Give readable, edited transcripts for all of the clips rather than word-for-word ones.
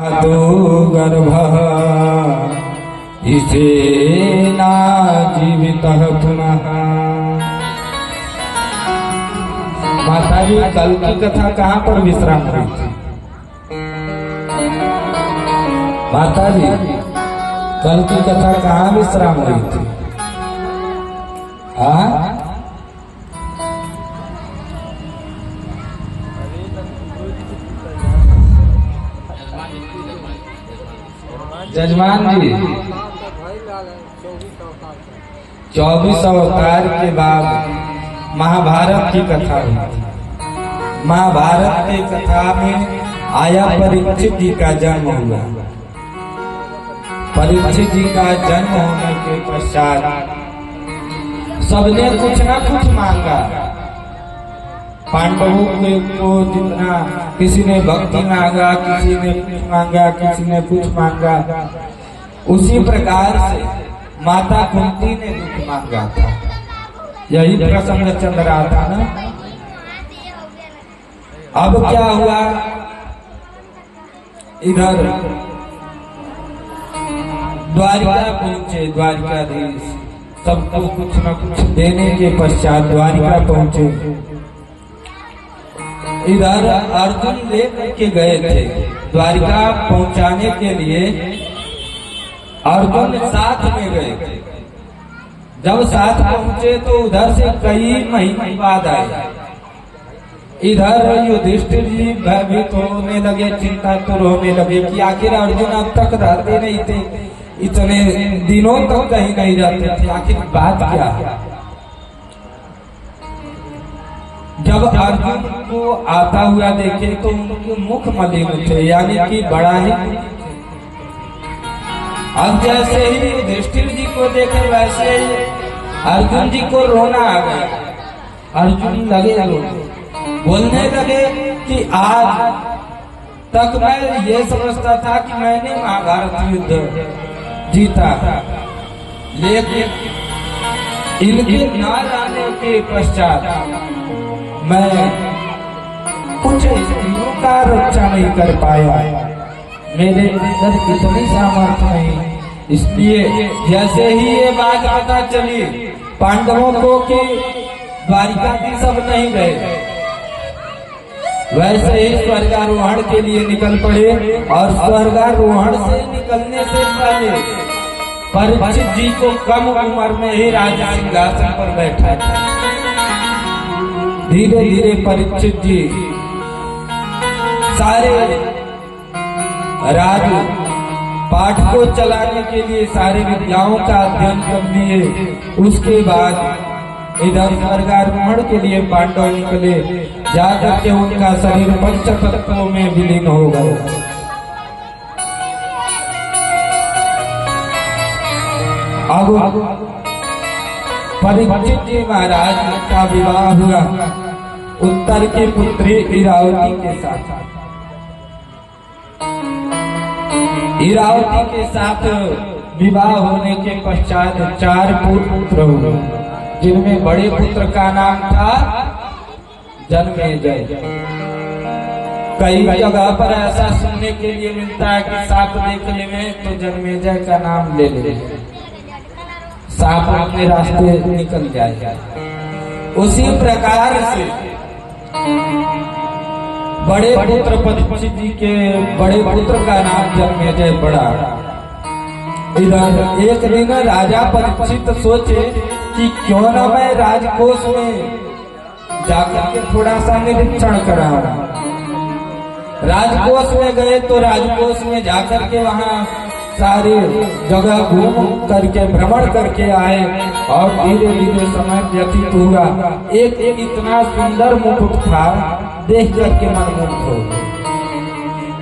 तो गर्भः इसे ना जीवितः पुनः। माता जी कल की कथा कहाँ पर विश्राम हुई थी? माता जी कल की कथा कहाँ विश्राम हुई थी? जजमान जी 24 अवतार के बाद महाभारत की कथा हुई। महाभारत की कथा में आया परीक्षित जी का जन्म हुआ। परीक्षित जी का जन्म होने के पश्चात सबने कुछ ना कुछ मांगा। पांडवों को जितना, किसी ने भक्ति मांगा, किसी ने कुछ मांगा, किसी ने कुछ मांगा। उसी प्रकार से माता कुंती ने दुख मांगा था। यही प्रसंग चल रहा था ना। अब क्या हुआ, इधर द्वारिका पहुंचे द्वारिकाधीश, सबको कुछ न कुछ देने के पश्चात द्वारिका पहुंचे। इधर अर्जुन लेकर के गए थे द्वारिका पहुंचाने के लिए। अर्जुन साथ में गए थे। जब साथ पहुंचे तो उधर से कई महीने बाद आए। इधर युधिष्ठिर जी भयभीत होने लगे, चिंतातुर होने लगे कि आखिर अर्जुन अब तक रहते नहीं थे, इतने दिनों तक कहीं नहीं रहते थे, आखिर बात क्या है? जब अर्जुन को आता हुआ देखे तो उनके मुख मलिन थे, यानी कि बड़ा ही। अब जैसे ही युधिष्ठिर जी को देखे वैसे ही अर्जुन जी को रोना आ गया। अर्जुन लगे बोलने लगे कि आज तक मैं ये समझता था कि मैंने महाभारत युद्ध जीता, लेकिन इनके न जाने के पश्चात मैं कुछ स्त्रियों का रक्षा नहीं कर पाया। मेरे अंदर इतनी सामर्थ्य नहीं। इसलिए जैसे ही ये बात पता चली पांडवों को कि द्वारिकाधीश सब नहीं गए, वैसे ही स्वर्गारोहण के लिए निकल पड़े। और स्वर्गारोहण से निकलने से पहले परीक्षित जी को कम उम्र में ही राजा सिंहासन पर बैठा था। धीरे धीरे परीक्षित जी सारे राज पाठ को चलाने के लिए सारे विद्याओं का अध्ययन कर लिए। उसके बाद इधर स्वर्गारोहण के लिए पांडव निकले। जाकर के उनका शरीर पंच तत्वों में विलीन हो गया। अब परीक्षित जी महाराज का विवाह हुआ उत्तर की पुत्री इरावती के साथ। इरावती के साथ विवाह होने के पश्चात 4 पुत्र हुए, जिनमें बड़े पुत्र का नाम था जन्मेजय। कई जगह पर ऐसा सुनने के लिए मिलता है कि सांप देखने में तो जन्मेजय का नाम ले ले, सांप अपने रास्ते निकल जाएगा। उसी प्रकार से बड़े पुत्र परीक्षित जी के बड़े पुत्र का नाम जन्मेजय पड़ा। इधर एक दिन राजा परीक्षित सोचे कि क्यों न मैं राजकोष में जाकर के थोड़ा सा निरीक्षण कराऊं। राजकोष में गए तो राजकोष में जाकर के वहाँ सारी जगह घूम करके भ्रमण करके आए। और धीरे धीरे समय व्यतीत हुआ। एक इतना सुंदर मुकुट था, देख करके मन मुग्ध हो गए।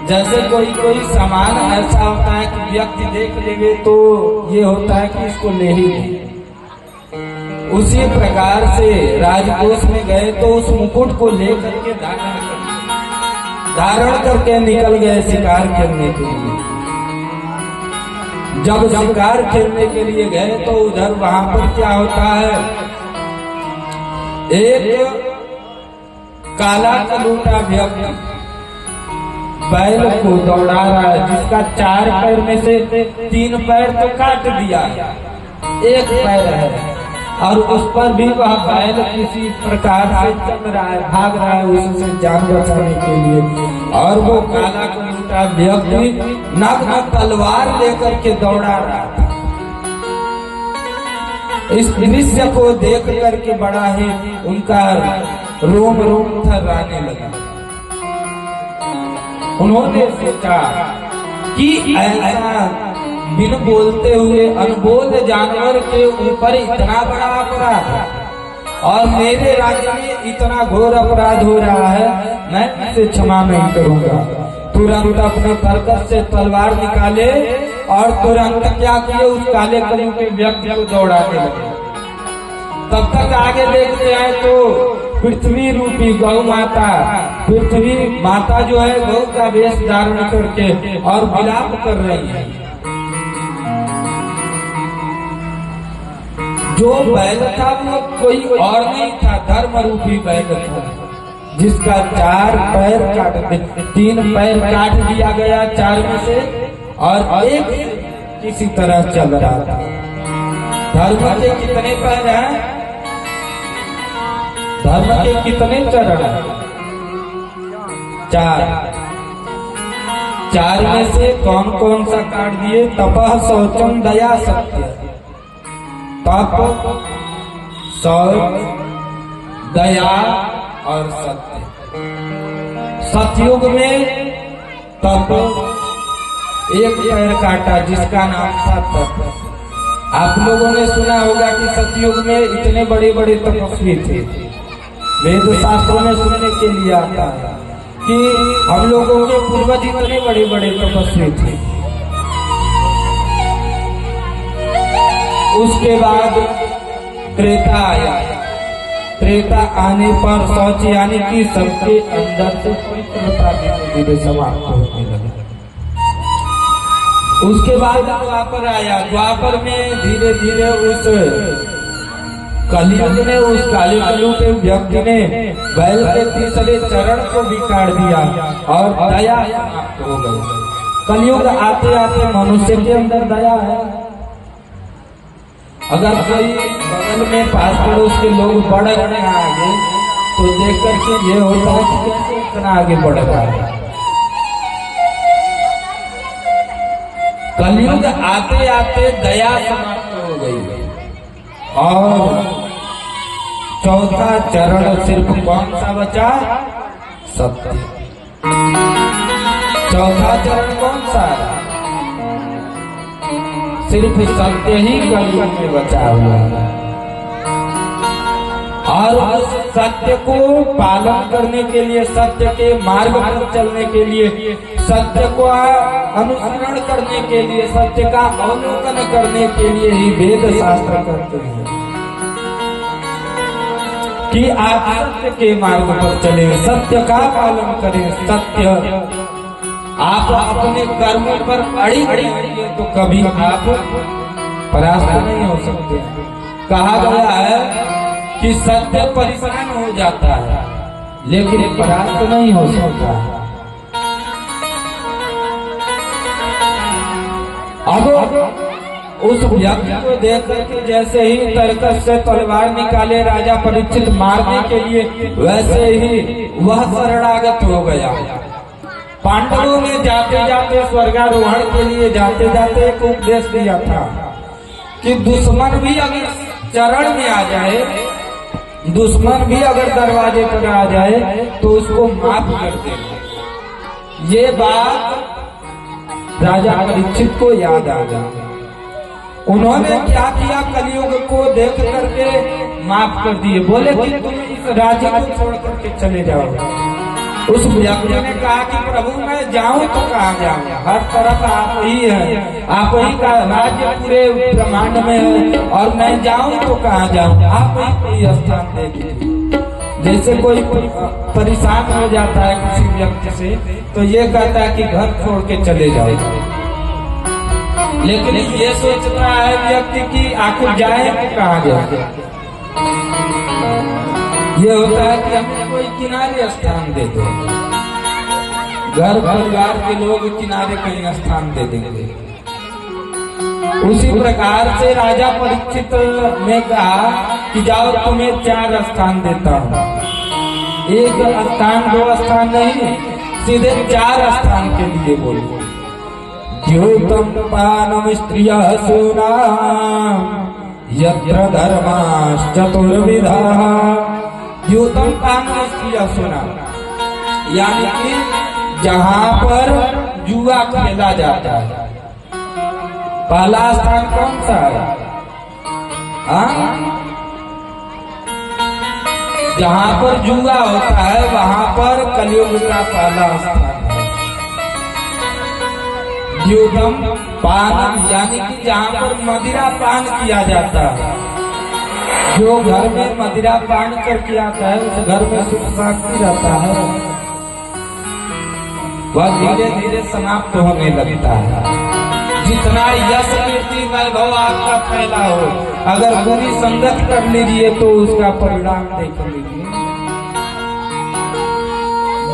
जैसे कोई सामान ऐसा होता है कि व्यक्ति देख लेंगे तो ये होता है कि इसको ले ही ले। उसी प्रकार से राजकोष में गए तो उस मुकुट को लेकर के धारण करके निकल गए शिकार खेलने के लिए। जब शिकार खेलने के लिए गए तो उधर वहां पर क्या होता है, एक काला कलूटा व्यक्ति बैल को दौड़ा रहा है, जिसका 4 पैर में से 3 पैर तो काट दिया, 1 पैर है, और उस पर भी वह बैल किसी प्रकार से चल रहा है, भाग रहा है उससे जान बचाने के लिए। और वो काला कलूटा व्यक्ति नग्न तलवार लेकर के दौड़ा रहा था। इस दृश्य को देख करके बड़ा ही उनका रोम रोम थर्राने लगा। उन्होंने सोचा कि ऐसा बिन बोलते हुए अनबोल जानवर के ऊपर इतना बड़ा अपराध और मेरे राज्य में इतना घोर अपराध हो रहा है, मैं इसे क्षमा नहीं करूंगा। तुरंत अपने करकश से तलवार निकाले और तुरंत क्या किए, उस काले कलू के व्यक्ति को दौड़ाने लगे। तब तक आगे देखते हैं तो पृथ्वी रूपी गौ माता, पृथ्वी माता जो है गौ का वेश धारण करके और विलाप कर रही है। जो बैल था वो कोई और नहीं था, धर्म रूपी बैल था, जिसका 4 पैर काट 3 पैर काट दिया गया 4 में से, और 1 किसी तरह चल रहा था। धर्म के कितने पैर हैं? धर्म के कितने चरण हैं? 4 में से कौन कौन सा काट दिए? तपः शौचम दया सत्य। तप, शौच, दया और सत्य। सतयुग में तप 1 पैर काटा, जिसका नाम था तप। आप लोगों ने सुना होगा कि सतयुग में इतने बड़े बड़े तपस्वी थे। वेद शास्त्रों में सुनने के लिए आता है कि हम लोगों के पूर्वज इतने बड़े बड़े तपस्वी थे। उसके बाद त्रेता आया। त्रेता आने पर शौच यानी कि सबके अंदर से पवित्रता धीरे धीरे समाप्त होने लगी। उसके बाद द्वापर आया। द्वापर में धीरे धीरे उस कलयुग ने, उस काले कलू के व्यक्ति ने बैल के तीसरे चरण को भी काट दिया और दया समाप्त हो गई। कलयुग आते आते मनुष्य के अंदर दया है। अगर कोई बगल में पास पड़ोस के लोग बढ़ रहे हैं आगे, तो देख करके ये होता है कि कैसे इतना आगे बढ़ रहा है। कलयुग आते आते दया समाप्त हो गई और चौथा चरण सिर्फ कौन सा बचा? सत्य। चौथा चरण कौन सा? सिर्फ सत्य ही कलयुग में बचा हुआ है। और उस सत्य को पालन करने के लिए, सत्य के मार्ग पर चलने के लिए, सत्य को अनुसरण करने के लिए, सत्य का अवलोकन करने के लिए ही वेद शास्त्र करते हैं कि आप सत्य के मार्ग पर चले, सत्य का पालन करें। सत्य आप अपने कर्मों पर अड़ी रहिए तो कभी आप परास्त नहीं हो सकते। कहा गया है कि सत्य परेशान हो जाता है लेकिन परास्त नहीं हो सकता। अब उस व्यक्ति को देख करके जैसे ही तरकश से तलवार निकाले राजा परीक्षित मारने के लिए, वैसे ही वह शरणागत हो गया। पांडवों ने जाते जाते स्वर्गारोहण के लिए जाते जाते एक उपदेश दिया था कि दुश्मन भी अगर चरण में आ जाए, दुश्मन भी अगर दरवाजे पर आ जाए तो उसको माफ कर देना। ये बात राजा परीक्षित को याद आ गई। उन्होंने क्या किया? कलयुग को देख करके माफ कर दिए। बोले कि तुम इस राज्य को छोड़ करके चले जाओ। उस व्यक्ति ने कहा कि प्रभु मैं जाऊं तो कहाँ जाऊं? हर तरफ आप ही है, आप ही का राज्य पूरे ब्रह्मांड में है, और मैं जाऊं तो कहाँ जाऊं? आप ही कोई स्थान दे दीजिए। जैसे कोई परेशान हो जाता है किसी व्यक्ति से, तो ये कहता है कि घर छोड़ के चले जाओ। लेकिन ये सोचता है व्यक्ति कि आखिर जाए तो कहाँ जाए। ये होता है कि हमें कोई किनारे स्थान दे दो। घर परिवार के लोग किनारे कहीं स्थान दे देंगे। उसी प्रकार से राजा परीक्षित ने कहा कि जाओ तुम्हें 4 स्थान देता हूँ। 1 स्थान 2 स्थान नहीं, सीधे 4 स्थान के लिए बोलो। द्योतम पानम स्त्रियः सूनाम यत्र धर्माश्चतुर्विधाः। द्योतम पानम स्त्रियः सूनाम, यानी कि जहाँ पर जुआ खेला जाता है। पहला स्थान कौन सा है? जहाँ पर जुआ होता है वहां पर कलयुग का पहला स्थान है। द्योतम पान, यानी कि जहाँ पर मदिरा पान किया जाता है। जो घर में मदिरा पान करके आता है उस घर में सुख शांति रहता है, वह धीरे धीरे समाप्त होने लगता है। जितना यश कीर्ति वैभव आपका फैला हो, अगर बुरी संगत कर लीजिए तो उसका परिणाम देख लीजिए।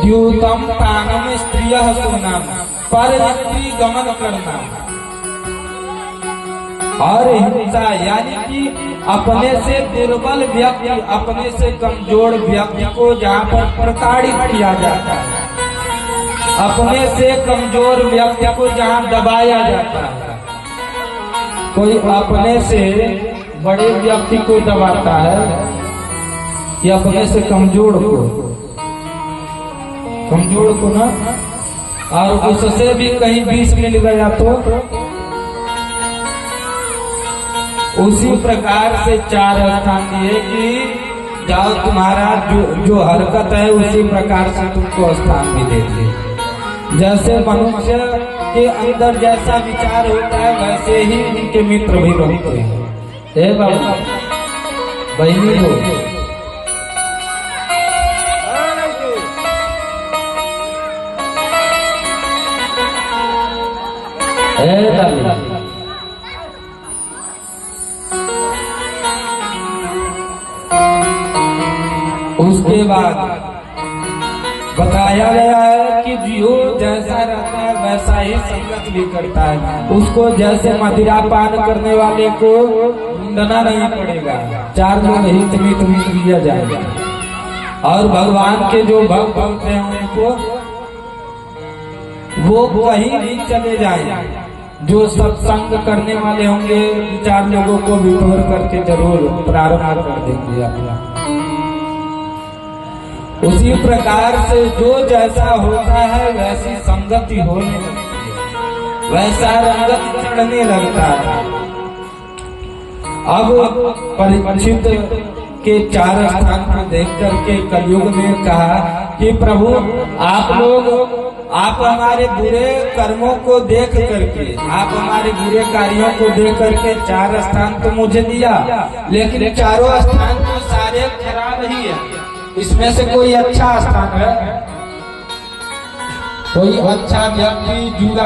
द्यूतम तानम स्त्रियः सूनाम, पर स्त्री गमन करना और हिंसा, यानी कि अपने से दुर्बल व्यक्ति, अपने से कमजोर व्यक्ति को जहाँ पर प्रताड़ित किया जाता है, अपने से कमजोर व्यक्ति को जहाँ दबाया जाता है। कोई अपने से बड़े व्यक्ति को दबाता है या अपने से कमजोर को ना, और उससे भी कहीं बीच मिल गया तो उसी प्रकार से 4 स्थान दिए कि जाओ तुम्हारा जो हरकत है उसी प्रकार से तुमको स्थान भी देते। जैसे मनुष्य के अंदर जैसा विचार होता है वैसे ही उनके मित्र भी बनते हैं। हे बाबा बहनी लोग, उसके बाद बताया गया है कि जो जैसा रहता है वैसा ही संगत भी करता है। उसको जैसे मदिरा पान करने वाले को ढूंढना नहीं पड़ेगा, 4 लोग हित मित दिया जाएगा। और भगवान के जो भक्त होते हैं उनको वो कहीं भी चले जाए, जो सत्संग करने वाले होंगे 4 लोगों को बिठोर करके जरूर प्रारंभ कर देंगे अपना। उसी प्रकार से जो जैसा होता है वैसी संगति होने लगती है, वैसा रंगत चढ़ने लगता है। अब परीक्षित के 4 स्थान को देख करके कलयुग में कहा कि प्रभु आप हमारे बुरे कर्मों को देख करके, आप हमारे बुरे कार्यों को देख करके 4 स्थान तो मुझे दिया, लेकिन 4 स्थान तो सारे खराब ही है। इसमें से कोई अच्छा स्थान है? कोई अच्छा व्यक्ति जुड़ा